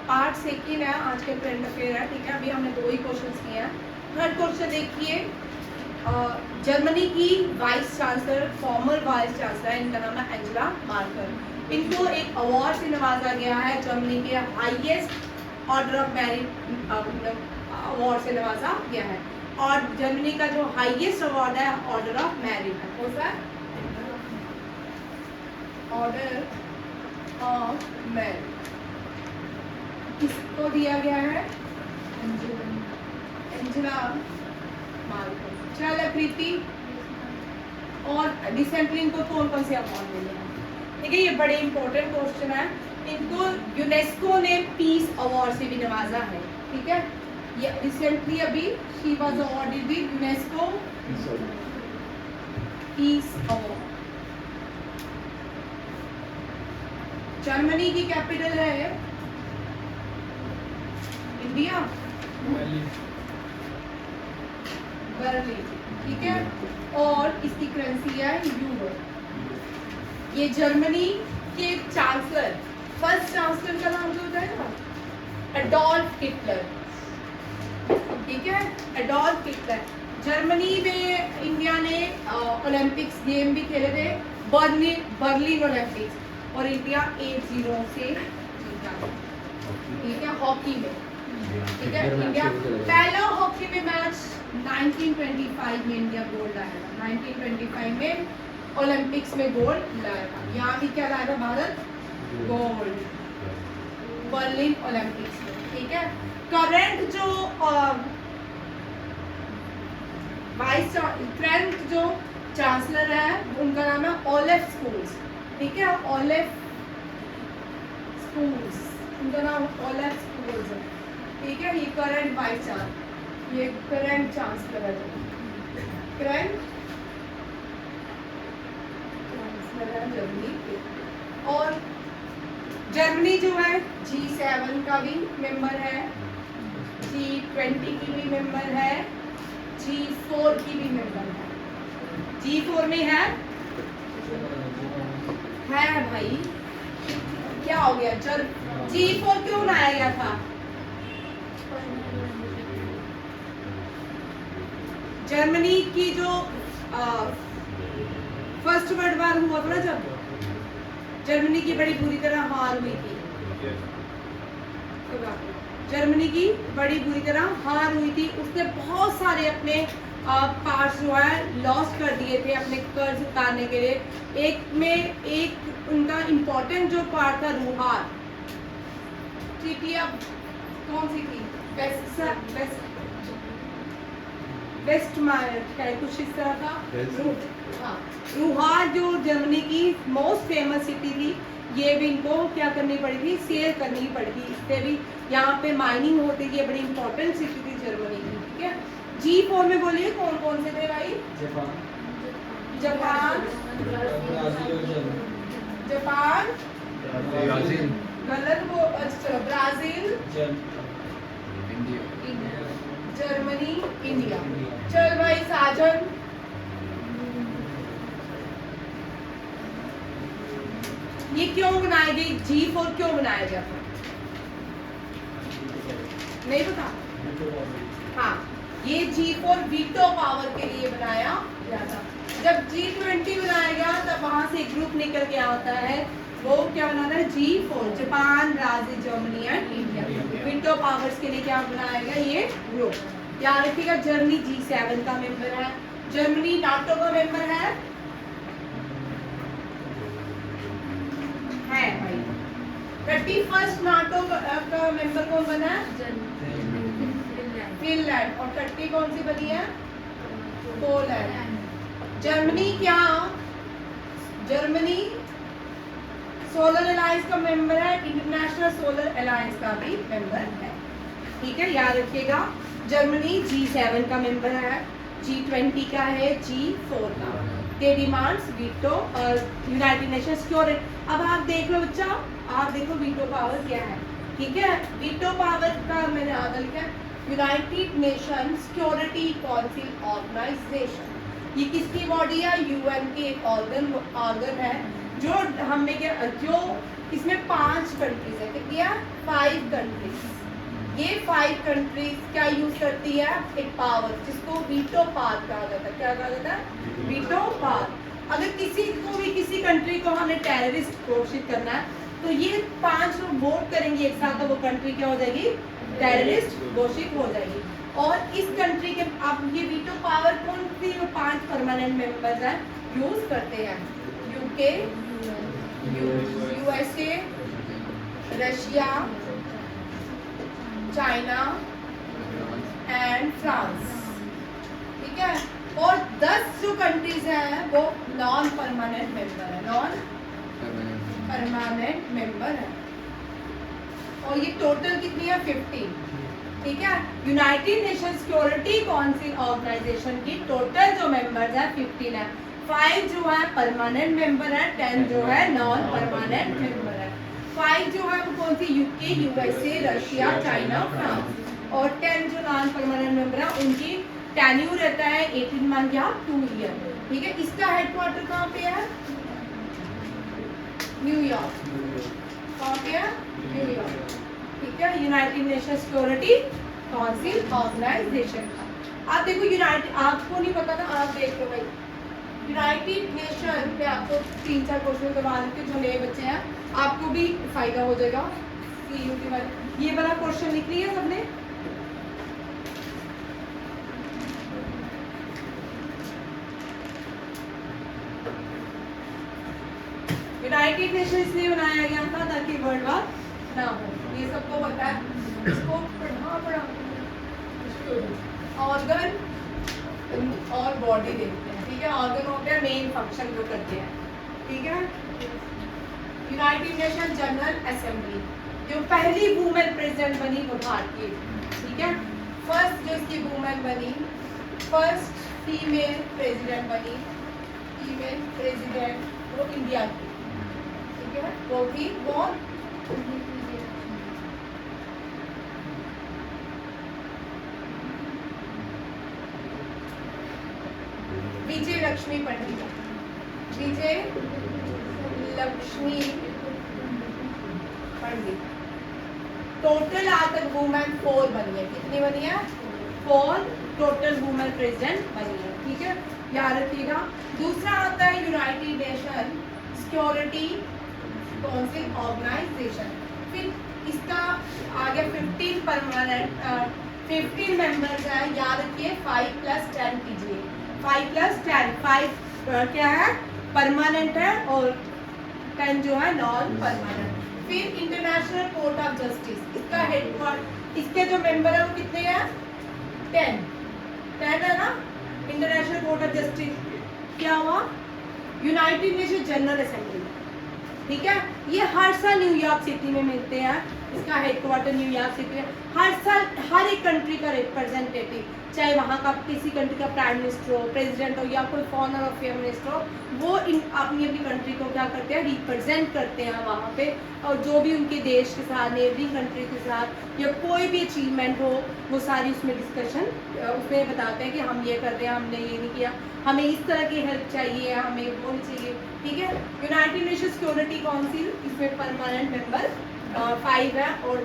Part second है, आज के करंट अफेयर है, ठीक है। अभी हमने 2 ही क्वेश्चन किए हैं। थर्ड क्वेश्चन देखिए, जर्मनी की vice chancellor, farmer vice chancellor, इनका नाम है एंजेला मार्कर। इनको एक अवार्ड से नवाजा गया है, जर्मनी के highest order of merit award से नवाजा गया है। और जर्मनी का जो हाईएस्ट अवार्ड है ऑर्डर ऑफ मेरिट है, कौन सा? ऑर्डर ऑफ मेरिट किसको दिया गया है? Angela marker. चल प्रीति, और रिसेंटली इनको कौन कौन से अवार्ड मिले हैं? ठीक है, ये बड़े इंपॉर्टेंट क्वेश्चन है। इनको यूनेस्को ने पीस अवार्ड से भी नवाजा है, ठीक है। ये रिसेंटली अभी she was awarded with UNESCO peace award. Germany की कैपिटल है इंडिया, बर्लिन, ठीक है। और इसकी करेंसी है यूरो। ये जर्मनी के चांसलर, फर्स्ट चांसलर का नाम जो होता है ना, एडोल्फ हिटलर, ठीक है, एडोल्फ हिटलर। जर्मनी में इंडिया ने ओलंपिक्स गेम भी खेले थे, बर्लिन ओलंपिक्स, और इंडिया 8-0 से जीता, ठीक है, हॉकी में, ठीक है। इंडिया पहला हॉकी में मैच 1925 में इंडिया गोल्ड लाया था, 1925 में ओलंपिक्स में गोल्ड लाया था। यहाँ भी क्या लाया था भारत? गोल्ड, बर्लिन ओलंपिक्स में, ठीक है। करंट जो करंट जो चांसलर है उनका नाम है ओलेफ स्कूल्स, ठीक है, ओलेफ स्कूल्स, उनका नाम ओलेफ स्कूल्स है, ठीक है। ये करंट वाइस चांसलर, ये करंट चांसलर है, करंट चांसलर है जर्मनी के। और जर्मनी जो है G7 का भी मेंबर है, G20 की भी मेंबर है, G4 की भी मेंबर है। G4 में है भाई, क्या हो गया? G4 क्यों बनाया गया था? जर्मनी की जो फर्स्ट वर्ल्ड वार हुआ था ना, जब जर्मनी की बड़ी बुरी तरह हार हुई थी, जर्मनी की बड़ी बुरी तरह हार हुई थी। उसने बहुत सारे अपने पार्ट्स जो है लॉस कर दिए थे अपने कर्ज उतारने के लिए। एक उनका इम्पोर्टेंट जो पार्ट था रूहार, ट्रीटी अब कौन सी थी? वेस्ट मायर, कुछ इस तरह था। हाँ, रूहार जो जर्मनी की मोस्ट फेमस सिटी थी, ये भी इनको क्या करनी पड़ी थी? सेल करनी पड़ी थी। इससे भी यहाँ पे माइनिंग होती थी, बड़ी इंपॉर्टेंट सिटी थी जर्मनी की, ठीक है। G4 में बोलिए कौन कौन से थे भाई? जापान, गलत वो, अच्छा ब्राजील, जर्मनी, इंडिया। चल भाई साजन, ये क्यों बनाई गई? G4 क्यों बनाया गया था? नहीं पता? हाँ, ये G4 वीटो पावर के लिए बनाया गया था। जब G20 बनाया गया तब वहां से एक ग्रुप निकल के आता है, वो क्या बनाना है? G4, Japan, Brazil, Germany and India. Veto powers के लिए क्या बनाया गया? ये ग्रुप। याद रखिएगा, जर्मनी G7 का मेंबर है, जर्मनी नाटो का मेंबर है भाई। 31st नाटो का मेंबर कौन बना है? फिनलैंड। और 30 कौन सी बनी है? पोलैंड। जर्मनी सोलर अलायंस का मेंबर है, इंटरनेशनल सोलर अलायंस का भी मेंबर है, ठीक है। याद रखिएगा, जर्मनी G7 का मेंबर है, G20 का है, G4 का। दे डिमांड्स वीटो और यूनाइटेड नेशन सिक्योरिटी। अब आप देख लो बच्चा, आप देखो वीटो पावर क्या है, ठीक है। वीटो पावर का मैंने आगे लिखा है United Nation Security Council Organisation. ये किसकी बॉडी है? UN की एक ऑर्गन है जो हमें क्या जो इसमें 5 कंट्रीज है, कितनी है 5 कंट्रीज। ये 5 कंट्रीज क्या यूज करती है, एक पावर जिसको वीटो पावर कहा जाता है। क्या कहा जाता है, वीटो पावर। अगर किसी को भी किसी कंट्री को हमें टेररिस्ट घोषित करना है तो ये 5 लोग वोट करेंगे एक साथ, तो वो कंट्री क्या हो जाएगी, टेररिस्ट घोषित हो जाएगी। और इस कंट्री के अब ये वीटो पावर कौन सी 5 परमानेंट मेंबर्स हैं यूज करते हैं, UK, USA, Russia, China and France, ठीक है। और 10 जो कंट्रीज हैं वो नॉन परमानेंट मेंबर है, नॉन परमानेंट मेंबर है। और ये टोटल कितनी है 15, ठीक है। United Nation Security Council Organisation की टोटल जो मेंबर्स है 15 है। 5 जो है परमानेंट मेंबर है, 10 जो है नॉन परमानेंट मेंबर है। 5 जो है वो कौन सी, UK, USA, Russia, China, France. और 10 जो नॉन परमानेंट मेंबर है उनकी टेन्यूर रहता है 18 मंथ या 2 ईयर, ठीक है। इसका हेडक्वार्टर कहाँ पे है, न्यूयॉर्क। कहाँ पे है, न्यूयॉर्क, ठीक है। United Nation Security Council Organisation का। आप देखो यूनाइटेड, आपको नहीं पता था, आप देख लो भाई। यूनाइटेड नेशन पे आपको 3-4 क्वेश्चन करवा देते, जो नए बच्चे हैं आपको भी फायदा हो जाएगा। CUT वाले ये वाला क्वेश्चन लिख लिया सबने, यूनाइटेड नेशन इसलिए बनाया गया था ताकि वर्ल्ड वार ना हो, ये सबको पता है। इसको पढ़ा ऑर्गन और बॉडी देखते हैं, ठीक है। ऑर्गन होते हैं मेन फंक्शन जो करते हैं, ठीक है। यूनाइटेड नेशन जनरल असेंबली, जो पहली वुमेन प्रेसिडेंट बनी वो भारतीय, ठीक है। फर्स्ट जो इसकी वुमेन बनी, फर्स्ट फीमेल प्रेसिडेंट बनी, फीमेल प्रेसिडेंट वो इंडिया की, ठीक है। वो भी कौन, विजय लक्ष्मी पंडित, विजय लक्ष्मी पंडित। टोटल आज तक वुमेन 4 बनी है, कितनी बनी है 4 टोटल वुमेन प्रेसिडेंट बनी है, ठीक है, याद रखिएगा। दूसरा आता है United Nation Security Council Organisation. फिर इसका आगे 15 परमानेंट 15 मेंबर्स है, याद रखिए 5 + 10 कीजिए, 5 + 10, 5 क्या है परमानेंट है और 10 जो है नॉन परमानेंट। फिर इंटरनेशनल कोर्ट ऑफ जस्टिस, इसका हेडक्वार्टर, इसके जो मेंबर है वो कितने हैं 10 है ना। इंटरनेशनल कोर्ट ऑफ जस्टिस क्या हुआ, यूनाइटेड नेशन जनरल असेंबली, ठीक है। ये हर साल न्यूयॉर्क सिटी में मिलते हैं, इसका हेडक्वार्टर न्यूयॉर्क सिटी में। हर साल हर एक कंट्री का रिप्रेजेंटेटिव, चाहे वहाँ का किसी कंट्री का प्राइम मिनिस्टर हो, प्रेसिडेंट हो या कोई फॉरेन अफेयर मिनिस्टर हो, वो अपनी अपनी कंट्री को क्या करते हैं, रिप्रेजेंट करते हैं वहाँ पे। और जो भी उनके देश के साथ, नेबरिंग कंट्री के साथ या कोई भी अचीवमेंट हो वो सारी उसमें डिस्कशन उसमें बताते हैं कि हम ये कर रहे हैं, हमने ये नहीं किया, हमें इस तरह की हेल्प चाहिए, हमें वो नहीं चाहिए, ठीक है। यूनाइटेड नेशन सिक्योरिटी काउंसिल, इसमें परमानेंट मेंबर 5 है और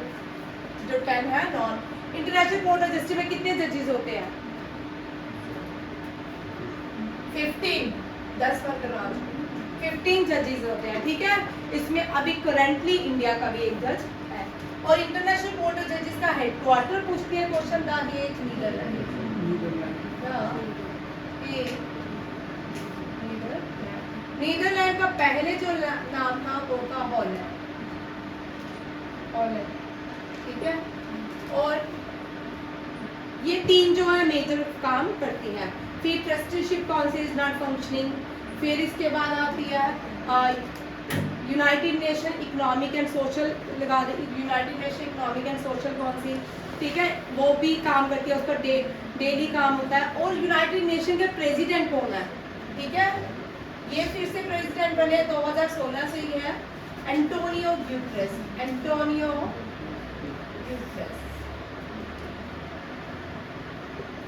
जो 10 है non. International court of justice में कितने जजेस होते हैं 15, 10 का करवा 15 जजेस होते हैं, ठीक है। इसमें अभी करंटली इंडिया का भी एक जज है। और इंटरनेशनल कोर्ट ऑफ जजेस का हेडक्वार्टर पूछती है क्वेश्चन द हेग, नीदरलैंड का पहले जो नाम था वो था हॉलैंड, ठीक है। और ये 3 जो है मेजर काम करती है। फिर trusteeship council is not functioning. फिर इसके बाद आती है United Nation economic and social, लगा दे United Nation economic and social council, ठीक है, वो भी काम करती है, उसका डेली काम होता है। और यूनाइटेड नेशन के प्रेसिडेंट कौन है, ठीक है, ये फिर से प्रेसिडेंट बने 2016 से ही है, Antonio Guterres, Antonio Guterres,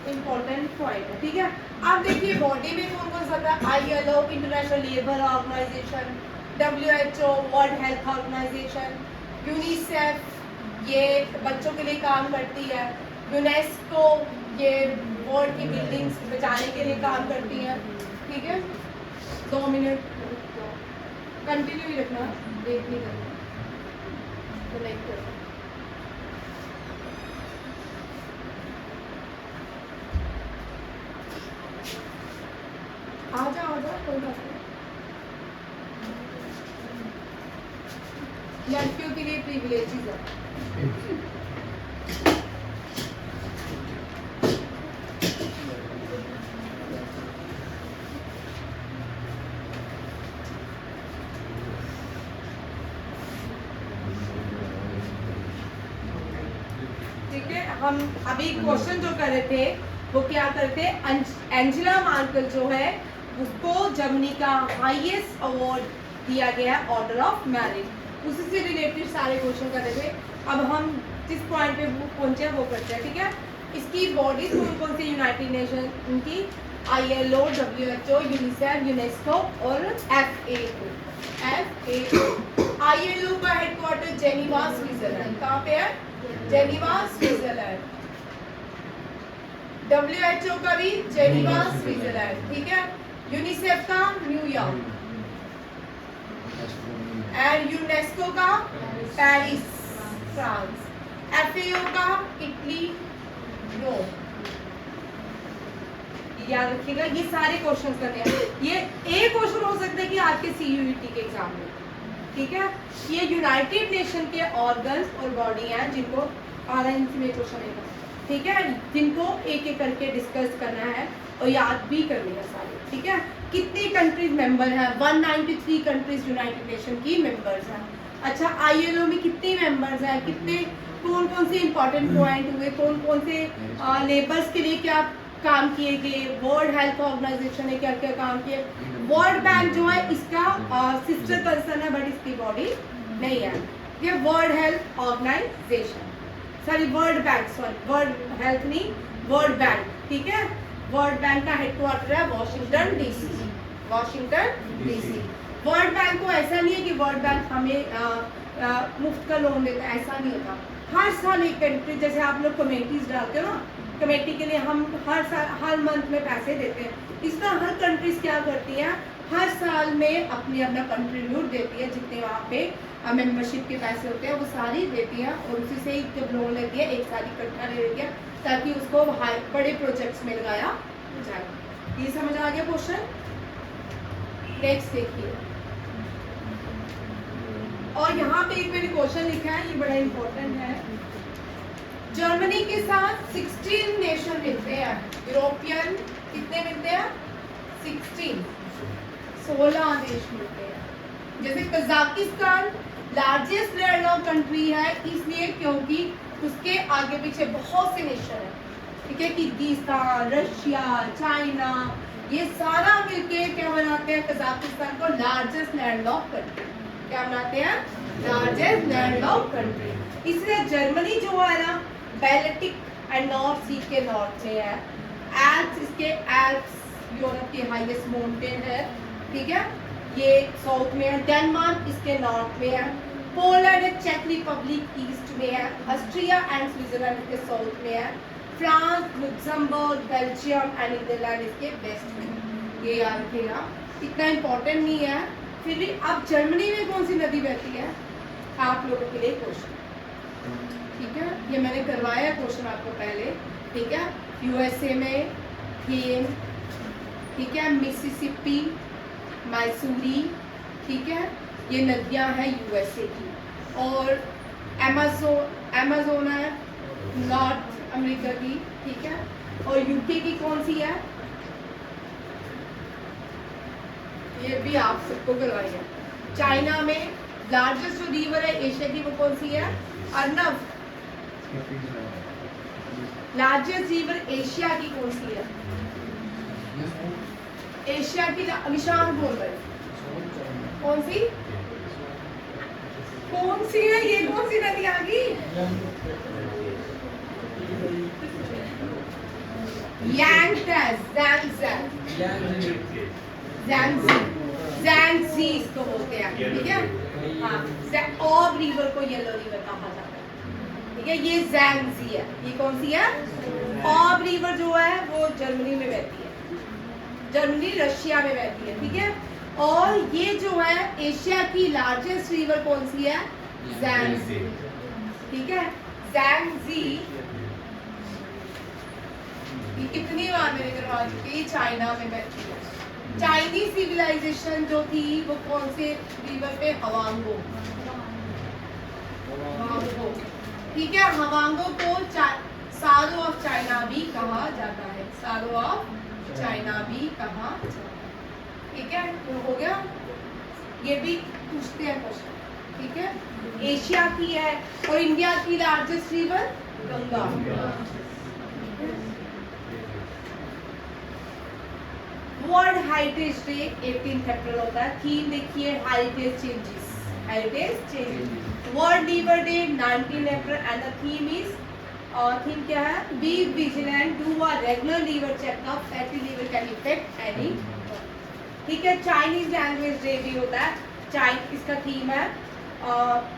important point है, ठीक है। अब देखिए बॉडी में कौन कौन सा था, ILO International Labour Organisation, WHO World Health Organisation, UNICEF ये बच्चों के लिए काम करती है, यूनेस्को ये वर्ल्ड की बिल्डिंग्स बचाने के लिए काम करती है। ठीक है, 2 मिनट कंटिन्यू ही रखना, ब्रेक नहीं करना, कनेक्ट करना। आजा कोई बात नहीं, लड़कियों के लिए प्रिविलेजेस है। ठीक है, हम अभी क्वेश्चन जो कर रहे थे वो क्या करते, एंजेला मार्केल जो है उसको जर्मनी का हाईएस्ट अवार्ड दिया गया है, ऑर्डर ऑफ मेरिट। उसी से रिलेटेड सारे क्वेश्चन कर रहे थे। अब हम जिस पॉइंट पे पहुंचे वो करते हैं। ठीक है, इसकी बॉडीज कौन कौन सी यूनाइटेड नेशन उनकी, ILO, WHO, यूनिसेफ, यूनेस्को और FAO। ILO का हेडक्वार्टर जेनीवा स्विट्जरलैंड, कहाँ पे है, जेनीवा स्विट्जरलैंड। WHO का भी जेनीवा स्विट्जरलैंड। ठीक है, यूनिसेफ का न्यूयॉर्क एंड यूनेस्को का पेरिस फ्रांस, FAO का इटली रोम। याद रखिएगा ये सारे क्वेश्चंस करने हैं। ये एक क्वेश्चन हो सकता है कि आपके CUET के एग्जाम में। ठीक है, ये यूनाइटेड नेशन के ऑर्गन्स और बॉडी हैं जिनको RNC में क्वेश्चन है। ठीक है, जिनको एक एक करके डिस्कस करना है और याद भी करनी है सारे। ठीक है, कितनी कंट्रीज मेंबर हैं, 193 कंट्रीज यूनाइटेड नेशन की मेंबर्स हैं। अच्छा, ILO में कितने मेंबर्स हैं, कितने कौन कौन से इंपॉर्टेंट पॉइंट हुए, कौन कौन से लेबर्स के लिए क्या काम किए गए, वर्ल्ड हेल्थ ऑर्गेनाइजेशन ने क्या क्या काम किए, वर्ल्ड बैंक जो है इसका सिस्टर कंसर्न है बट इसकी बॉडी नहीं है। ये World Health Organisation, sorry World Bank, sorry World Health नहीं, वर्ल्ड बैंक। ठीक है, वर्ल्ड बैंक का हेडक्वार्टर है Washington DC, Washington DC। World Bank को ऐसा नहीं है कि वर्ल्ड बैंक हमें मुफ्त का लोन देता है, ऐसा नहीं होता। हर साल एक कंट्री, जैसे आप लोग कमेटीज डालते हो ना, कमेटी के लिए हम हर साल हर मंथ में पैसे देते हैं, इस तरह हर कंट्रीज क्या करती हैं, हर साल में अपना कंट्रीब्यूट देती है, जितने वहाँ पे मेंबरशिप के पैसे होते हैं वो सारी देती हैं और उसी से ही जब लोन लेती है एक साल इकट्ठा ले लेती है ताकि उसको बड़े प्रोजेक्ट्स में लगाया जाए। ये समझ आ गया क्वेश्चन? नेक्स्ट देखिए, और यहाँ पे एक मैंने क्वेश्चन लिखा है, ये बड़ा इंपॉर्टेंट है। जर्मनी के साथ 16 नेशन मिलते हैं, यूरोपियन कितने मिलते हैं, 16 देश मिलते हैं। जैसे कजाकिस्तान लार्जेस्ट लैंडलॉक्ड कंट्री है, इसलिए क्योंकि उसके आगे पीछे बहुत से नेशन है। ठीक है, किर्गिस्तान, रशिया, चाइना, ये सारा मिलके क्या बनाते हैं, कजाकिस्तान को लार्जेस्ट लैंडलॉक्ड कंट्री। क्या बनाते हैं, लार्जेस्ट लैंडलॉक्ड कंट्री। इसलिए जर्मनी जो है ना बैल्टिक एंड नॉर्थ सी के नॉर्थ में है, एल्प्स इसके एल्प्स यूरोप के हाईएस्ट माउंटेन है। ठीक है, ये साउथ में है, डेनमार्क इसके नॉर्थ में है, पोलैंड एंड चेक रिपब्लिक ईस्ट में है, ऑस्ट्रिया एंड स्विट्जरलैंड इसके साउथ में है, France, Luxembourg, Belgium and Netherland इसके वेस्ट में। ये याद रखिएगा, इतना इंपॉर्टेंट नहीं है फिर भी। अब जर्मनी में कौन सी नदी बहती है, आप लोगों के लिए क्वेश्चन। ठीक है, ये मैंने करवाया क्वेश्चन आपको पहले। ठीक है, USA में थेम, ठीक है, मिसिसिपी, मैसूरी, ठीक है, ये नदियां हैं USA की। और अमेज़न है नॉर्थ अमेरिका की। ठीक है, और UK की कौन सी है, ये भी आप सबको करवाई है। चाइना में लार्जेस्ट जो रिवर है एशिया की वो कौन सी है, अर्नब। लार्जेस्ट रिवर एशिया की कौन सी है, एशिया की निशान बोल रहे कौन सी है, ये कौन सी नदी आ गई, ज़ैंगज़ी इसको बोलते हैं, ठीक है। हाँ, ऑब रिवर को येलो रिवर कहा जाता है, ठीक है। ये ज़ैंगज़ी है, ये कौन सी है? ऑब रिवर जो है वो जर्मनी में बहती है, जर्मनी रशिया में बहती है, ठीक है। और ये जो है एशिया की लार्जेस्ट रिवर कौन सी है? ज़ैंगज़ी, ठीक है। ज़ैंगज़ी ये कितनी बार मैंने करवा चुकी है, चाइना में बहती है। चाइनीज सिविलाइजेशन जो थी वो कौन से रिवर पे? हवांगो, ठीक है। हवांगो को सारो ऑफ चाइना भी कहा जाता है, सारो ऑफ चाइना भी कहा जाता है, ठीक है। तो हो गया, ये भी पूछते हैं क्वेश्चन, ठीक है। एशिया की है और इंडिया की largest river Ganga. World heritage day 18 अप्रैल होता है। थीम देखिए, heritage changes, heritage changes. World river day 19 April and the theme is, theme क्या है? Be vigilant, do a regular liver checkup, fatty liver can effect any, ठीक है। Chinese language day भी होता है, इसका थीम है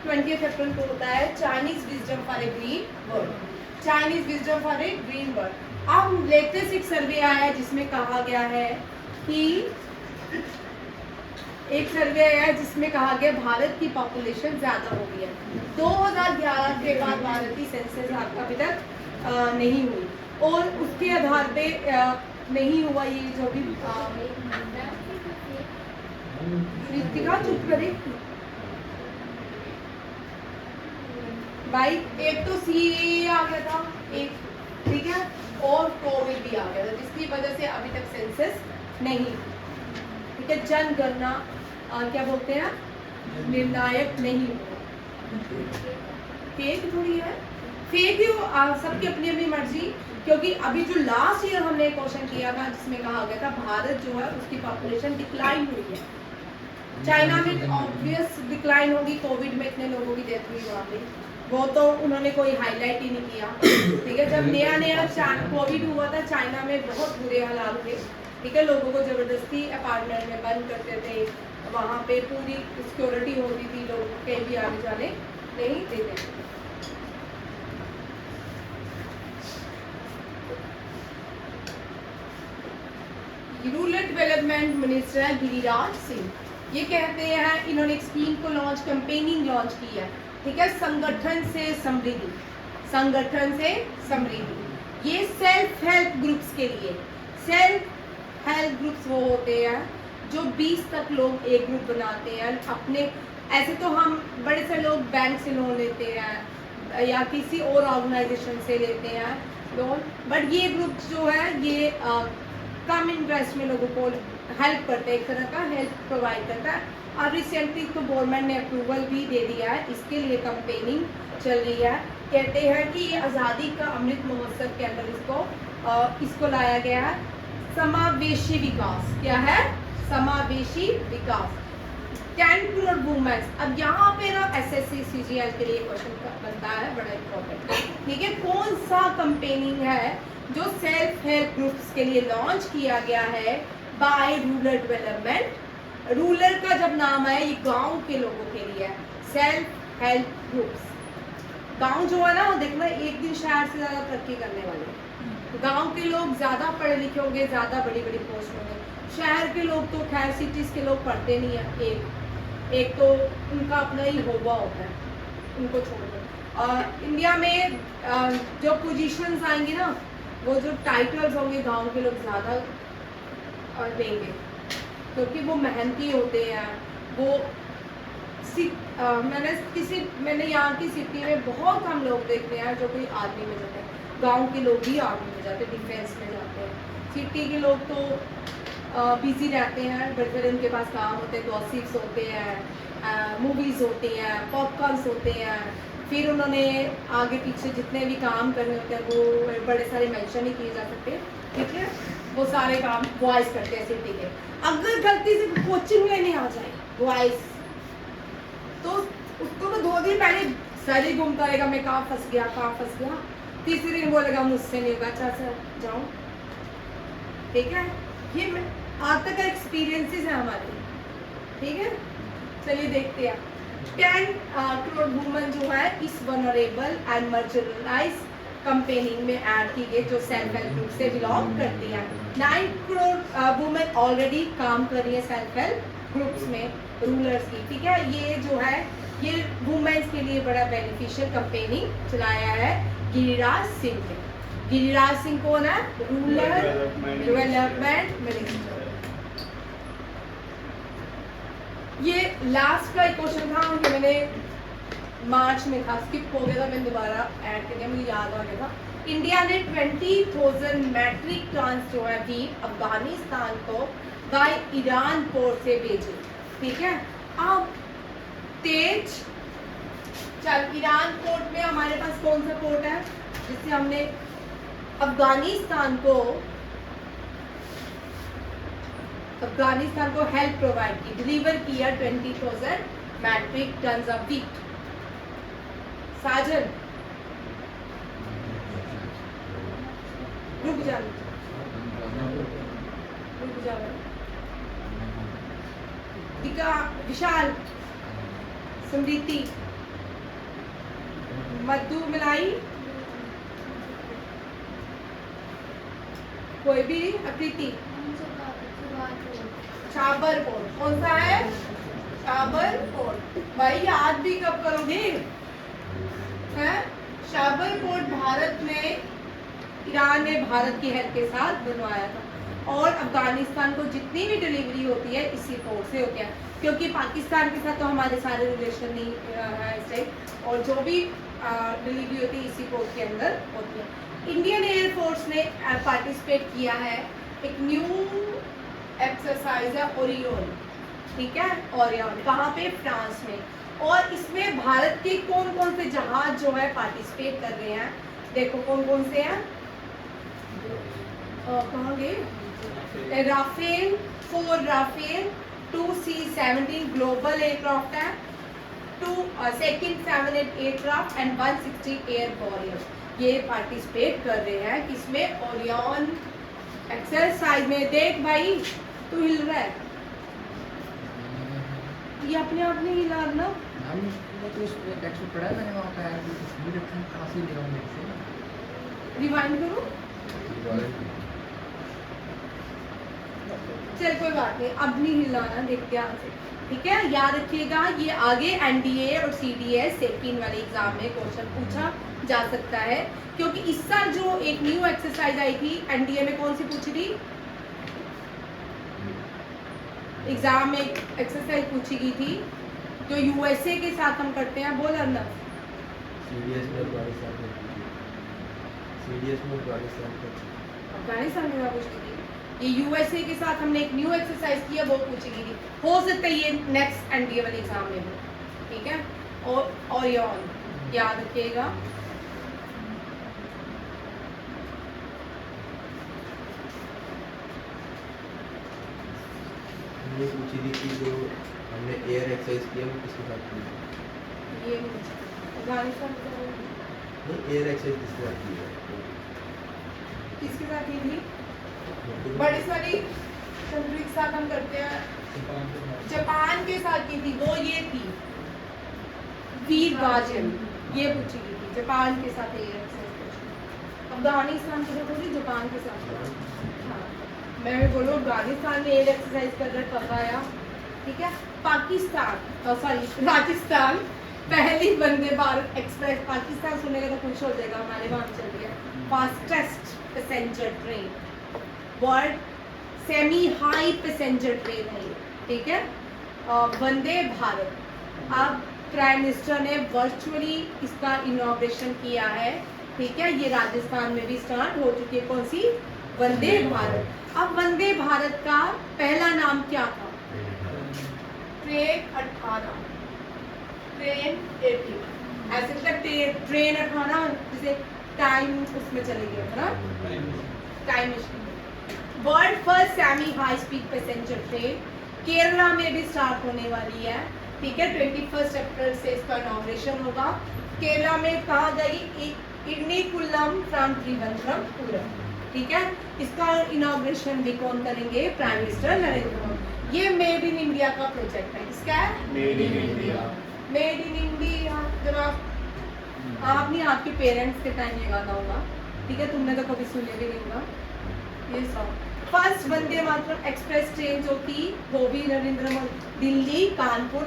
20 अप्रैल को होता है Chinese wisdom for a green world, Chinese wisdom for a green world. अब लेटेस्ट एक सर्वे आया है जिसमें कहा गया है कि एक सर्वे आया है जिसमें कहा गया भारत की पॉपुलेशन ज्यादा हो गई है। 2011 के बाद भारत की सेंसस अभी तक नहीं हुई और उसके आधार पे नहीं हुआ ये जो भी रितिका चुप करे भाई। एक तो सी आ गया था एक, ठीक है, और कोविड भी आ गया था जिसकी वजह से अभी तक सेंसस नहीं, ठीक है। जनगणना क्या बोलते हैं? निर्णायक नहीं हुआ, फेक थोड़ी है, फेक ही सबकी अपनी अपनी मर्जी। क्योंकि अभी जो लास्ट ईयर हमने क्वेश्चन किया था जिसमें कहा गया था भारत जो है उसकी पॉपुलेशन डिक्लाइन हुई है, चाइना में ऑब्वियस डिक्लाइन होगी, कोविड में इतने लोगों की डेथ हुई वहाँ पे, वो तो उन्होंने कोई हाईलाइट ही नहीं किया, ठीक है। जब नया नया कोविड हुआ था चाइना में बहुत बुरे हालात थे, ठीक है। लोगों को जबरदस्ती अपार्टमेंट में बंद करते थे, वहाँ पे पूरी सिक्योरिटी होती थी, लोगों के भी आने जाने नहीं देते थे। रूरल डेवलपमेंट मिनिस्टर है गिरिराज सिंह, ये कहते हैं इन्होंने एक स्कीम को लॉन्च, कैंपेनिंग लॉन्च की है, ठीक है। संगठन से समृद्धि, संगठन से समृद्धि, ये सेल्फ हेल्प ग्रुप्स के लिए, सेल्फ हेल्प ग्रुप्स वो होते हैं जो 20 तक लोग एक ग्रुप बनाते हैं अपने। ऐसे तो हम बड़े से लोग बैंक से लोन लेते हैं या किसी और ऑर्गेनाइजेशन से लेते हैं लोन, बट ये ग्रुप जो है ये कम इंटरेस्ट में लोगों को हेल्प करते हैं, एक तरह का हेल्प प्रोवाइड करता है। और रिसेंटली तो गवर्नमेंट ने अप्रूवल भी दे दिया है, इसके लिए कैंपेनिंग चल रही है। कहते हैं कि ये आज़ादी का अमृत महोत्सव के अंदर इसको लाया गया है। समावेशी विकास, क्या है? समावेशी विकास, 10 करोड़ वुमेन्स। अब यहाँ पे ना SSC CGL के लिए क्वेश्चन बनता है, बड़ा इम्पोर्टेंट, ठीक है। कौन सा कैंपेनिंग है जो सेल्फ हेल्प ग्रुप्स के लिए लॉन्च किया गया है बाय रूरल डेवलपमेंट? रूरल का जब नाम है ये गांव के लोगों के लिए है, सेल्फ हेल्प ग्रुप्स। गांव जो है ना वो देखना एक दिन शहर से ज़्यादा तरक्की करने वाले हैं। गांव के लोग ज़्यादा पढ़े लिखे होंगे, ज़्यादा बड़ी बड़ी पोस्ट होंगे। शहर के लोग तो खैर सिटीज़ के लोग पढ़ते नहीं है, एक तो उनका अपना ही होगा होता है, उनको छोड़कर। इंडिया में जो पोजीशंस आएंगी ना, वो जो टाइटल्स होंगे गांव के लोग ज़्यादा देंगे क्योंकि वो मेहनती होते हैं। वो मैंने यहाँ की सिटी में बहुत कम लोग देखते हैं जो कोई आर्मी में जाते हैं, गांव के लोग भी आर्मी में जाते हैं, डिफेंस में जाते हैं। सिटी के लोग तो बिजी रहते हैं, बट फिर उनके पास काम होते हैं, गॉसिप्स होते हैं, मूवीज़ होती हैं, पॉपकॉर्न्स होते हैं, फिर उन्होंने आगे पीछे जितने भी काम करने होते हैं वो बड़े सारे मेंशन ही किए जा सकते हैं, ठीक है। वो सारे काम बॉयज़ करते हैं सिटी के। अगर गलती से कोचिंग लेने आ जाए बॉयज़ तो उसको तो 2 दिन पहले सर ही घूमता रहेगा, मैं कहाँ फंस गया। तीसरे दिन बोलेगा मुझसे नहीं होगा, अच्छा सर जाऊँ, ठीक है। ये आज तक का एक्सपीरियंसेस है हमारे, ठीक है, चलिए देखते हैं। 10 करोड़ वुमेन जो है इस वनरेबल एंड मार्जिनलाइज कंपेनिंग में ऐड की गई जो सेल्फ हेल्प ग्रुप से बिलोंग करती हैं। 9 करोड़ वुमेन ऑलरेडी काम कर रही है सेल्फ हेल्प ग्रुप्स में, रूलर्स की। ठीक है, ये जो है ये वुमेन्स के लिए बड़ा बेनिफिशियल कंपेनिंग चलाया है गिरिराज सिंह ने। गिरिराज सिंह कौन है? Rural development minister. ये लास्ट का एक क्वेश्चन था, ये मैंने मार्च में था, स्किप हो गया था, मैंने दोबारा ऐड कर दिया, मुझे याद आ गया था। इंडिया ने 20,000 मैट्रिक टन जो है व्हीट अफगानिस्तान को बाय ईरान पोर्ट से भेजे। ठीक है, अब तेज चल ईरान पोर्ट में हमारे पास कौन सा पोर्ट है जिससे हमने अफगानिस्तान को हेल्प प्रोवाइड की, डिलीवर किया 20,000 मैट्रिक टन ऑफ व्हीट। साजन रुक जा विशाल, समृद्धि, मधु, मिलाई, कोई भी, आकृति, छाबर पोर्ट कौन सा है? छाबर पोर्ट। भाई याद भी कब करोगे? है छाबर पोर्ट भारत में, ईरान ने भारत की हेल्प के साथ बनवाया था, और अफगानिस्तान को जितनी भी डिलीवरी होती है इसी पोर्ट से होती है, क्योंकि पाकिस्तान के साथ तो हमारे सारे रिलेशन नहीं है इस टाइप, और जो भी डिलीवरी होती है इसी पोर्ट के अंदर होती है। इंडियन एयरफोर्स ने पार्टिसिपेट किया है एक न्यू एक्सरसाइज है ओरियन। ठीक है, ओरियन कहाँ पे? फ्रांस में। और इसमें भारत के कौन कौन से जहाज जो है पार्टिसिपेट कर रहे हैं, देखो कौन कौन से हैं। कहाँ गए? Rafale, 4 Rafale, 2 C-17 global aircraft है, 2 second 7 aircraft and 160 air warrior, ये पार्टिसिपेट कर रहे हैं किसमें? ओरियन एक्सरसाइज में। देख भाई तू हिल रहा है, ये अपने आप नहीं हिला ना। रिवाइंड करो, चल कोई बात नहीं, अब नहीं हिलाना, देखते हैं से। ठीक है, याद रखिएगा ये आगे NDA और CDS सेकेंड वाले एग्जाम में क्वेश्चन पूछा जा सकता है, क्योंकि इस साल जो एक न्यू एक्सरसाइज आई थी NDA में, कौन सी पूछी थी? एग्जाम में एक्सरसाइज पूछी गई थी जो USA के साथ हम करते हैं, बोल अर्नब। अफगानिस्तान में पूछी थी, ये USA के साथ हमने एक न्यू एक्सरसाइज किया, वो पूछी गई थी, हो सकता है ये नेक्स्ट NDA वाले एग्जाम में हो। ठीक है, और याद रखिएगा। ये पूछी थी कि जो हमने एयर एक्सरसाइज किया वो किसके साथ की? ये अफगानिस्तान नहीं, एयर एक्सरसाइज किसके साथ की है? किसके साथ की थी? बड़ी सारी कंट्री के साथ हम करते हैं, जापान के साथ की थी, वो ये थी वीर गार्जियन, ये पूछी गई थी, जापान के साथ एयर एक्सरसाइज पूछी। अफगानिस्तान के साथ होगी, जापान के साथ। हाँ, मैं बोलूँ अफगानिस्तान में एयर एक्सरसाइज कर रहा कब आया? ठीक है, पाकिस्तान सॉरी राजस्थान पहली वंदे भारत एक्सप्रेस, पाकिस्तान सुनेगा तो खुश हो जाएगा, हमारे वहाँ चल रही है fastest passenger train, world semi high passenger train है ये। ठीक है, वंदे भारत। अब प्राइम मिनिस्टर ने वर्चुअली इसका इनॉग्रेशन किया है। ठीक है, ये राजस्थान में भी स्टार्ट हो चुकी है, कौन सी? वंदे भारत। अब वंदे भारत का पहला नाम क्या था? ट्रेन 18, ट्रेन 18, ऐसे मतलब ट्रेन 18 जैसे टाइम उसमें चले गए है ना, time machine. World first semi high speed passenger train Kerala में भी स्टार्ट होने वाली है। ठीक है, 21 अप्रैल से इसका इनॉग्रेशन होगा। केरला में कहा जाएगी इर्निकुलम फ्रॉम त्रिवेंद्रमपुरम। ठीक है, इसका इनॉग्रेशन भी कौन करेंगे? Prime minister Narendra Modi. ये मेड इन इंडिया का प्रोजेक्ट है। इसका है made in India. Made in India. जनाब आपने आपके पेरेंट्स के टाइम ये गाना होगा, ठीक है, तुमने तो कभी सुने भी नहीं होगा ये song. First Vande Mataram express train जो थी वो भी Narendra Modi, Delhi Kanpur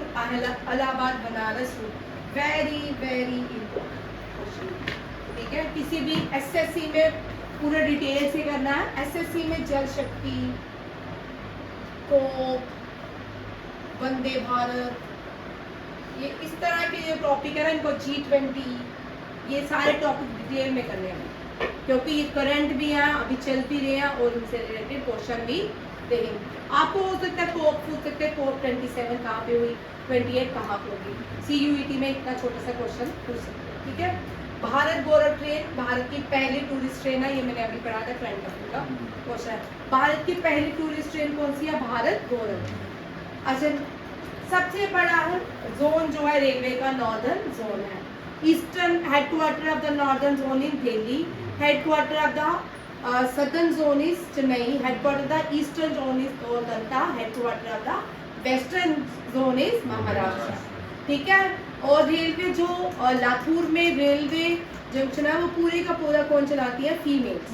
Allahabad Banaras route. Very very important, ठीक है। किसी भी एसएससी में पूरा डिटेल से करना है। एसएससी में जल शक्ति को वंदे भारत, ये इस तरह के जो टॉपिक है ना, इनको G20, ये सारे टॉपिक डिटेल में करने हैं क्योंकि ये करंट भी है, अभी चल भी रहे हैं और इनसे रिलेटेड क्वेश्चन भी देंगे। आपको हो सकता है कोप पूछ सकते हैं, कोप 27 कहाँ पे हुई, 28 कहाँ पे होगी। CUET में इतना छोटा सा क्वेश्चन पूछ सकते हैं, ठीक है। भारत गौरव ट्रेन भारत की पहली टूरिस्ट ट्रेन है, ये मैंने अभी पढ़ा था, ट्रेन का क्वेश्चन है। भारत की पहली टूरिस्ट ट्रेन कौन सी है, भारत गौरव। अच्छा, सबसे बड़ा जोन जो है रेलवे का नॉर्दर्न जोन है। Eastern headquarter of the northern zone in Delhi, headquarter of the southern zone is Chennai, headquarter of the eastern zone is Kolkata, headquarter of the western zone is Maharashtra, ठीक है। और रेलवे जो लातूर में रेलवे जंक्शन है वो पूरे का पूरा कौन चलाती है, फीमेल्स,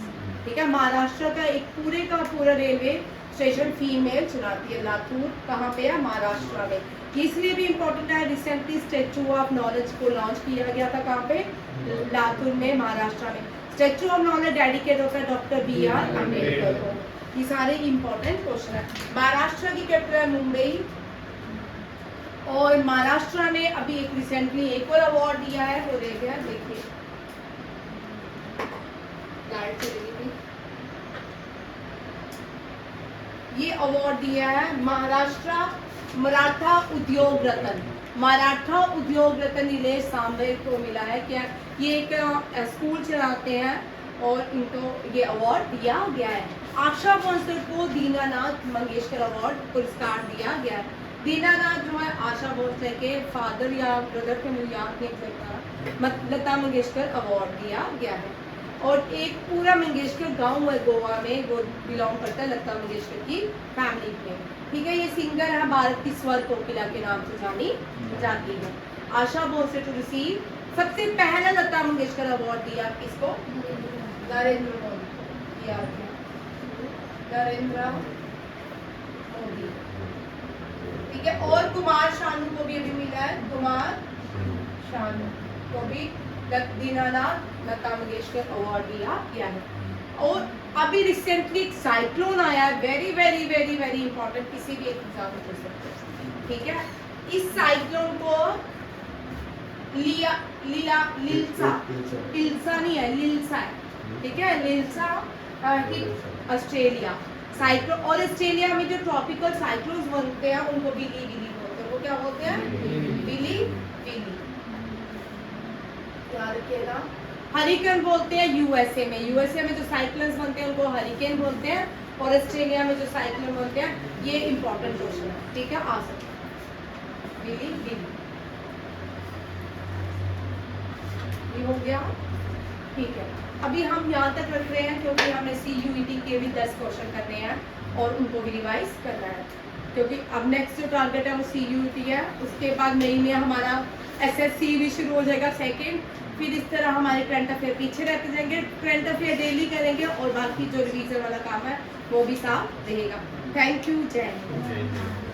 ठीक है। महाराष्ट्र का एक पूरे का पूरा रेलवे स्टेशन फीमेल चलाती है। लातूर कहाँ पे है, महाराष्ट्र में। इसलिए भी इम्पोर्टेंट है, रिसेंटली स्टेचू ऑफ नॉलेज को लॉन्च किया गया था, कहाँ पे, लातूर में, महाराष्ट्र में। स्टेचू ऑफ नॉलेज डेडिकेट होता है डॉक्टर BR अम्बेडकर को। ये सारे इम्पोर्टेंट क्वेश्चन है। महाराष्ट्र की कैपिटल है मुंबई, और महाराष्ट्र ने अभी एक रिसेंटली एक और अवार्ड दिया है, वो दे गया, देखिए लाइट चली गई, ये अवार्ड दिया है महाराष्ट्र मराठा उद्योग रत्न, मराठा उद्योग रत्न नीलेश सांबे को मिला है। क्या ये एक स्कूल चलाते हैं और इनको ये अवार्ड दिया गया है। आशा भोसले को दीनानाथ मंगेशकर अवार्ड पुरस्कार दिया गया है। दीनानाथ जो है आशा भोसले के फादर या ब्रदर के, मुझे याद नहीं सकता, लता मंगेशकर अवार्ड दिया गया है। और एक पूरा मंगेशकर गांव है गोवा में, वो बिलोंग करता है लता मंगेशकर की फैमिली में, ठीक है। ये सिंगर है, भारत की स्वर कोकिला के नाम से जानी जाती है। आशा भोसले टू रिसीव सबसे पहला लता मंगेशकर अवार्ड दिया किसको, नरेंद्र मोदी को दिया गया, नरेंद्र मोदी, ठीक है। और कुमार शानू को भी अभी मिला है, कुमार शानू को भी दीनानाथ लता मंगेशकर अवार्ड दिया गया है। और अभी रिसेंटली एक साइक्लोन आया है, very very very very important, किसी भी एक एग्जाम में पूछ सकते हैं, ठीक है। इस साइक्लोन को लिल्सा नहीं है, लिल्सा है, ठीक है। लिल्सा ऑस्ट्रेलिया साइक्लोन, और ऑस्ट्रेलिया में जो ट्रॉपिकल साइक्लोन्स बनते हैं उनको बिली बिली बोलते हैं। वो क्या बोलते हैं, बिली बिली, याद रखिएगा। हरिकेन बोलते हैं यूएसए में जो साइक्लोन्स बनते हैं उनको हरिकेन बोलते हैं, और ऑस्ट्रेलिया में जो साइक्लोन बनते हैं, ये इंपॉर्टेंट क्वेश्चन है, ठीक है। आ सकते बिली बिली, ये हो गया, ठीक है। अभी हम यहाँ तक रख रहे हैं क्योंकि हमें CUET के भी 10 क्वेश्चन करने हैं और उनको भी रिवाइज करना है, क्योंकि अब नेक्स्ट जो टारगेट है वो CUET है। उसके बाद मई में हमारा SSC भी शुरू हो जाएगा सेकेंड। फिर इस तरह हमारे करंट अफेयर पीछे रहते जाएंगे, करंट अफेयर डेली करेंगे और बाकी जो रिवीजन वाला काम है वो भी साथ रहेगा। थैंक यू, जय हिंद।